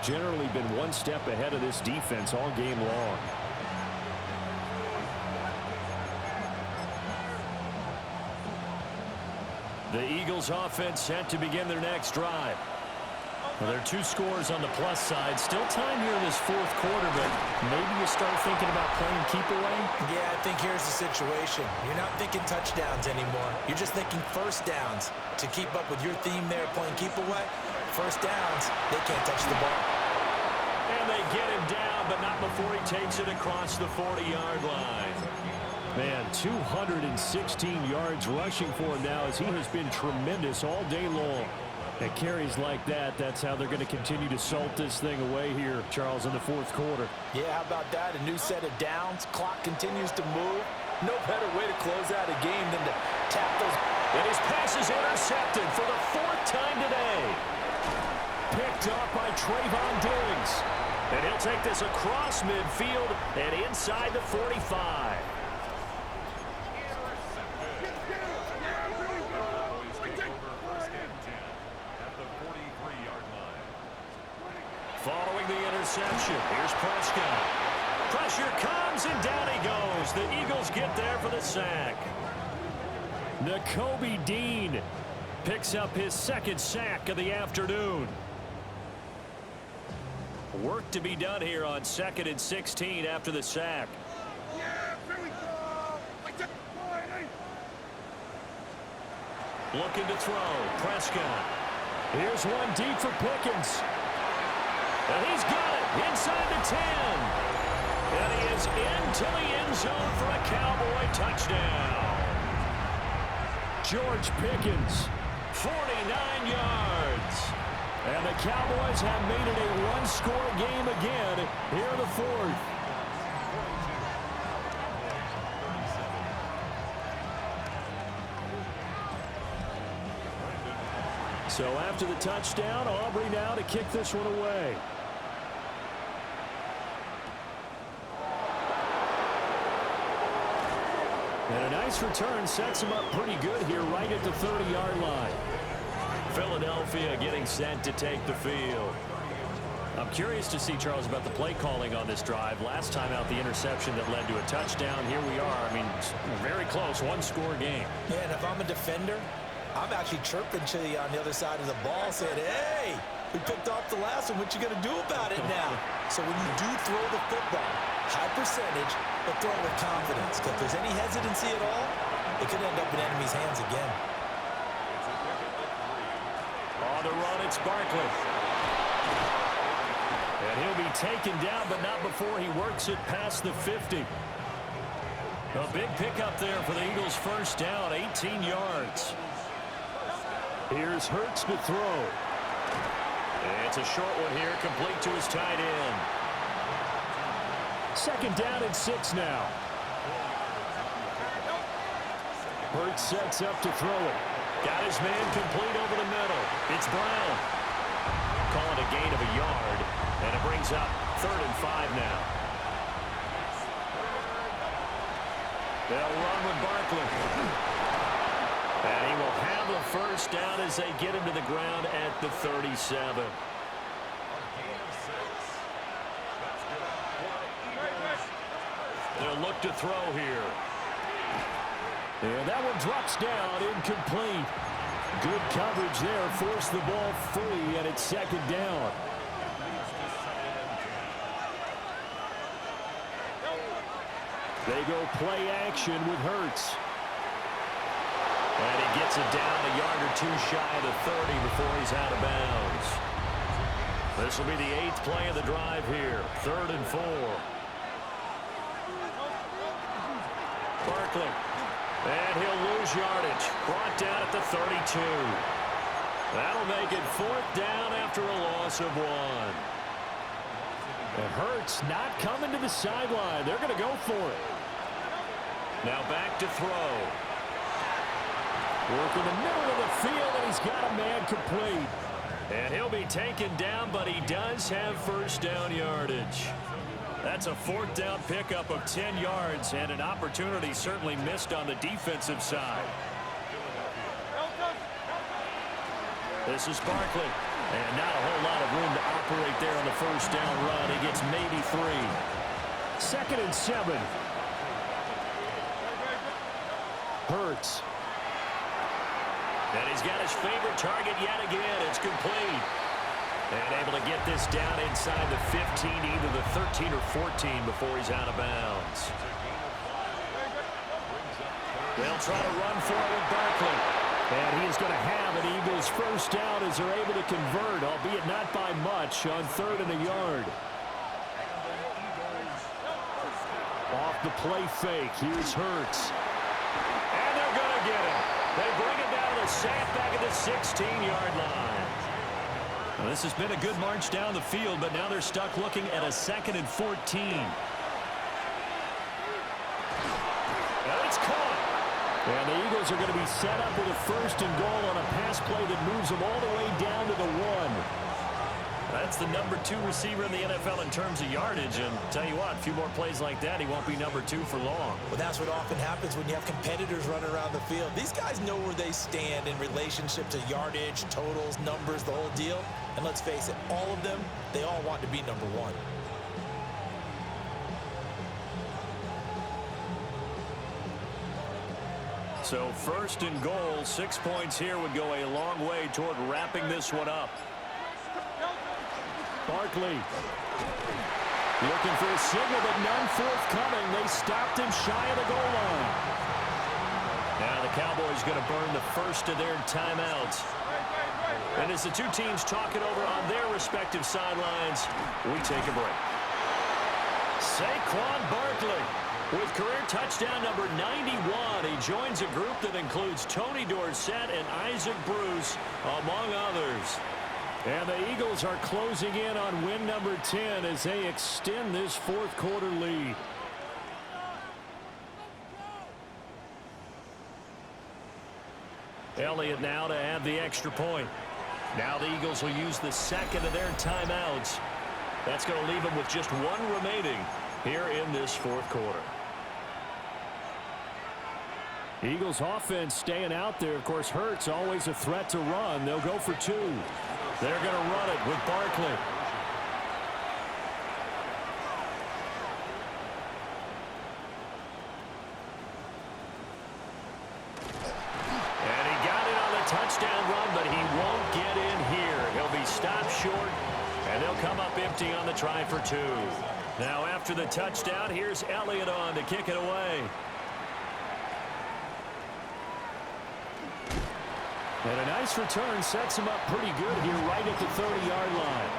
generally been one step ahead of this defense all game long. The Eagles offense set to begin their next drive. Well, there are 2 scores on the plus side. Still time here in this fourth quarter, but maybe you start thinking about playing keep away? Yeah, I think here's the situation. You're not thinking touchdowns anymore. You're just thinking first downs. To keep up with your theme there, playing keep away, first downs, they can't touch the ball. And they get him down, but not before he takes it across the 40-yard line. Man, 216 yards rushing for him now as he has been tremendous all day long. At carries like that, that's how they're going to continue to salt this thing away here, Charles, in the fourth quarter. Yeah, how about that? A new set of downs. Clock continues to move. No better way to close out a game than to tap those. And his pass is intercepted for the 4th time today. Picked up by Trayvon Diggs. And he'll take this across midfield and inside the 45. Following the interception, here's Prescott. Pressure comes, and down he goes. The Eagles get there for the sack. Nakobe Dean picks up his 2nd sack of the afternoon. Work to be done here on 2nd and 16 after the sack. Looking to throw, Prescott. Here's one deep for Pickens. And he's got it inside the 10. And he is into the end zone for a Cowboy touchdown. George Pickens, 49 yards. And the Cowboys have made it a one-score game again here in the 4th. So after the touchdown, Aubrey now to kick this one away. And a nice return sets him up pretty good here right at the 30-yard line. Philadelphia getting set to take the field. I'm curious to see, Charles, about the play calling on this drive. Last time out, the interception that led to a touchdown. Here we are. I mean, very close, one-score game. Yeah, and if I'm a defender, I'm actually chirping to you on the other side of the ball, saying, hey, we picked off the last one. What you going to do about it now? So when you do throw the football, high percentage, but throw it with confidence. Because if there's any hesitancy at all, it could end up in enemy's hands again. On the run, it's Barkley. And he'll be taken down, but not before he works it past the 50. A big pickup there for the Eagles' first down, 18 yards. Here's Hurts to throw. It's a short one here, complete to his tight end. 2nd down and 6 now. Hurts sets up to throw it. Got his man complete over the middle. It's Brown. Call it a gain of a yard, and it brings up 3rd and 5 now. They'll run with Barkley. And he will have a first down as they get him to the ground at the 37. They'll look to throw here. And that one drops down, incomplete. Good coverage there, forced the ball free, and it's 2nd down. They go play action with Hurts. And he gets it down a yard or 2 shy of the 30 before he's out of bounds. This will be the 8th play of the drive here. 3rd and 4. Barkley. And he'll lose yardage. Brought down at the 32. That'll make it 4th down after a loss of 1. And Hurts not coming to the sideline. They're going to go for it. Now back to throw. Work in the middle of the field, and he's got a man complete. And he'll be taken down, but he does have first down yardage. That's a 4th down pickup of 10 yards, and an opportunity certainly missed on the defensive side. This is Barkley. And not a whole lot of room to operate there on the first down run. He gets maybe 3. 2nd and 7. Hurts. And he's got his favorite target yet again. It's complete. And able to get this down inside the 15, either the 13 or 14 before he's out of bounds. They'll try to run for it with Barkley. And he is going to have an Eagles first down as they're able to convert, albeit not by much, on 3rd and a yard. Off the play fake, here's Hurts. And they're going to get him. They bring him down to the sack back at the 16-yard line. Well, this has been a good march down the field, but now they're stuck looking at a 2nd and 14. And it's caught. And the Eagles are going to be set up with a 1st and goal on a pass play that moves them all the way down to the 1. That's the number 2 receiver in the NFL in terms of yardage. And tell you what, a few more plays like that, he won't be number 2 for long. Well, that's what often happens when you have competitors running around the field. These guys know where they stand in relationship to yardage, totals, numbers, the whole deal. And let's face it, all of them, they all want to be number 1. So 1st and goal, 6 points here would go a long way toward wrapping this one up. Barkley looking for a signal, but none forthcoming. They stopped him shy of the goal line. Now the Cowboys going to burn the first of their timeouts. And as the two teams talk it over on their respective sidelines, we take a break. Saquon Barkley with career touchdown number 91. He joins a group that includes Tony Dorsett and Isaac Bruce, among others. And the Eagles are closing in on win number 10 as they extend this 4th quarter lead. Elliott now to add the extra point. Now the Eagles will use the 2nd of their timeouts. That's going to leave them with just 1 remaining here in this 4th quarter. Eagles offense staying out there. Of course, Hurts always a threat to run. They'll go for 2. They're going to run it with Barkley. And he got it on the touchdown run, but he won't get in here. He'll be stopped short, and they'll come up empty on the try for 2. Now after the touchdown, here's Elliott on to kick it away. And a nice return sets him up pretty good here right at the 30-yard line.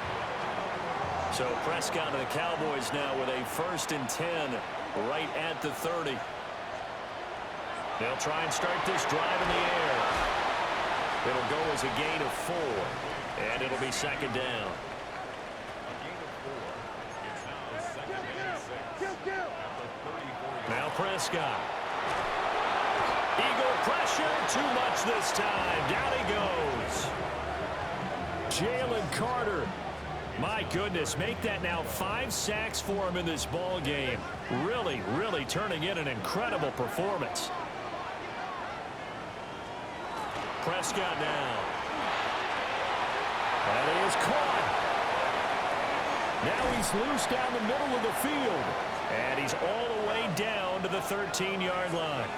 So Prescott and the Cowboys now with a 1st and 10 right at the 30. They'll try and start this drive in the air. It'll go as a gain of 4, and it'll be 2nd down. Now Prescott. Eagle pressure, too much this time. Down he goes. Jalen Carter. My goodness, make that now 5 sacks for him in this ball game. Really, really turning in an incredible performance. Prescott now. And he is caught. Now he's loose down the middle of the field. And he's all the way down to the 13-yard line.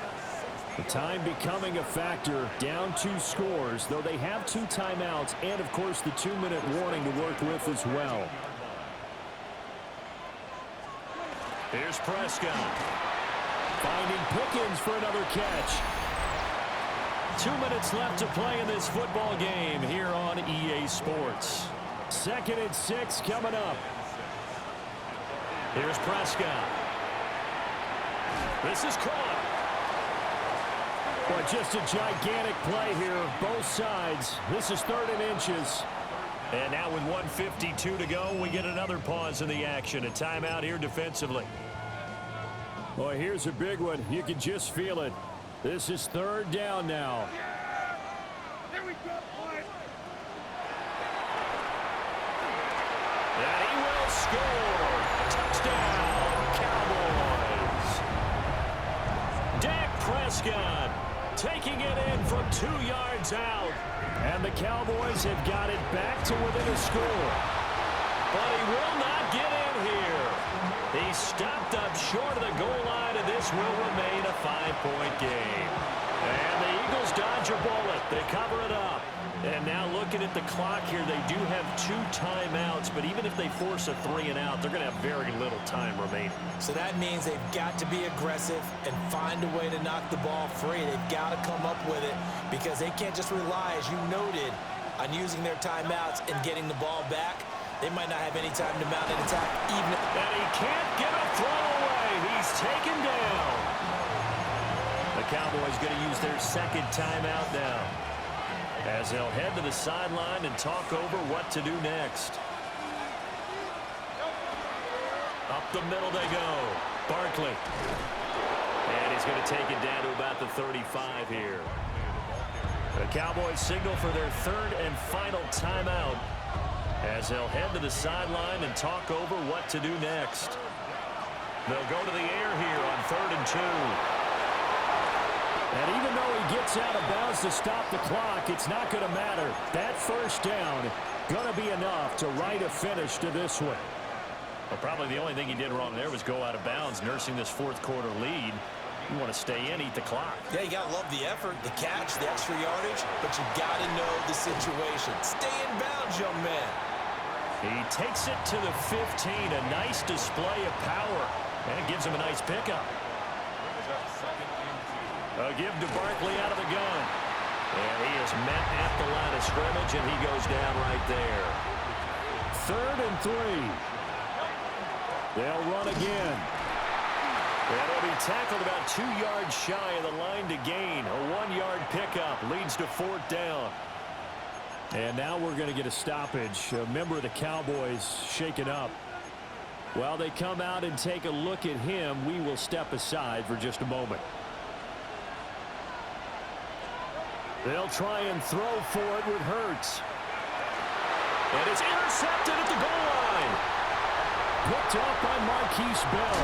The time becoming a factor, down 2 scores, though they have 2 timeouts and, of course, the 2-minute warning to work with as well. Here's Prescott. Finding Pickens for another catch. 2 minutes left to play in this football game here on EA Sports. 2nd and 6 coming up. Here's Prescott. This is caught. Well, just a gigantic play here, both sides. This is 3rd and inches. And now with 1:52 to go, we get another pause in the action. A timeout here defensively. Boy, here's a big one. You can just feel it. This is 3rd down now. Here we go, boys. And he will score. Touchdown, Cowboys. Dak Prescott taking it in from 2 yards out. And the Cowboys have got it back to within a score. But he will not get in here. He stopped up short of the goal line, and this will remain a 5-point game. And the Eagles dodge a bullet. They cover it up. And now looking at the clock here, they do have 2 timeouts, but even if they force a 3 and out, they're going to have very little time remaining. So that means they've got to be aggressive and find a way to knock the ball free. They've got to come up with it because they can't just rely, as you noted, on using their timeouts and getting the ball back. They might not have any time to mount an attack. And he can't get a throw away. He's taken down. The Cowboys going to use their 2nd timeout now, as they'll head to the sideline and talk over what to do next. Up the middle they go. Barkley. And he's going to take it down to about the 35 here. The Cowboys signal for their 3rd and final timeout, as they'll head to the sideline and talk over what to do next. They'll go to the air here on 3rd and 2. And even though he gets out of bounds to stop the clock, it's not going to matter. That first down going to be enough to write a finish to this one. Well, probably the only thing he did wrong there was go out of bounds, nursing this 4th quarter lead. You want to stay in, eat the clock. Yeah, you got to love the effort, the catch, the extra yardage, but you got to know the situation. Stay in bounds, young man. He takes it to the 15, a nice display of power, and it gives him a nice pickup. A give to Barkley out of the gun. And he is met at the line of scrimmage, and he goes down right there. 3rd and 3. They'll run again. And he'll be tackled about 2 yards shy of the line to gain. A 1-yard pickup leads to 4th down. And now we're going to get a stoppage. A member of the Cowboys shaken up. While they come out and take a look at him, we will step aside for just a moment. They'll try and throw for it with Hurts. And it's intercepted at the goal line. Picked up by Marquise Bell.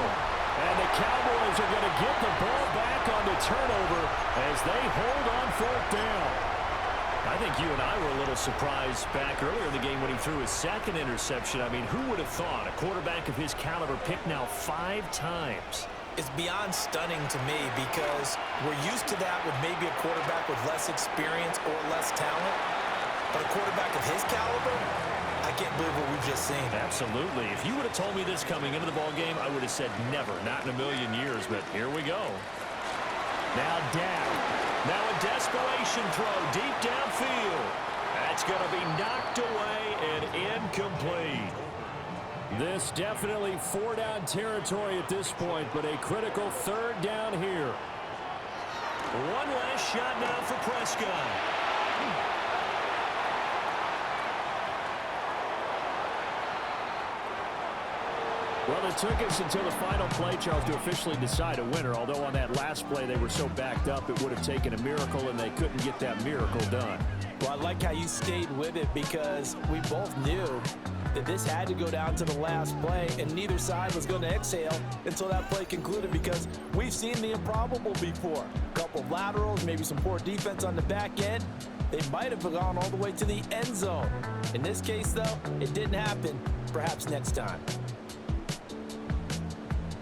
And the Cowboys are going to get the ball back on the turnover as they hold on 4th down. I think you and I were a little surprised back earlier in the game when he threw his 2nd interception. I mean, who would have thought a quarterback of his caliber picked now 5 times? It's beyond stunning to me because we're used to that with maybe a quarterback with less experience or less talent. But a quarterback of his caliber, I can't believe what we've just seen. Absolutely. If you would have told me this coming into the ball game, I would have said never, not in a million years. But here we go. Now Dak. Now a desperation throw deep downfield. That's going to be knocked away and incomplete. This definitely 4-down territory at this point, but a critical 3rd down here. One last shot now for Prescott. Well, it took us until the final play, Charles, to officially decide a winner, although on that last play they were so backed up it would have taken a miracle, and they couldn't get that miracle done. Well, I like how you stayed with it because we both knew that this had to go down to the last play, and neither side was going to exhale until that play concluded because we've seen the improbable before. A couple of laterals, maybe some poor defense on the back end. They might have gone all the way to the end zone. In this case, though, it didn't happen. Perhaps next time.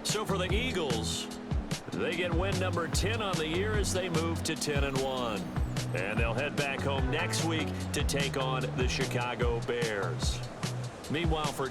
So for the Eagles, they get win number 10 on the year as they move to 10-1. And they'll head back home next week to take on the Chicago Bears. Meanwhile, for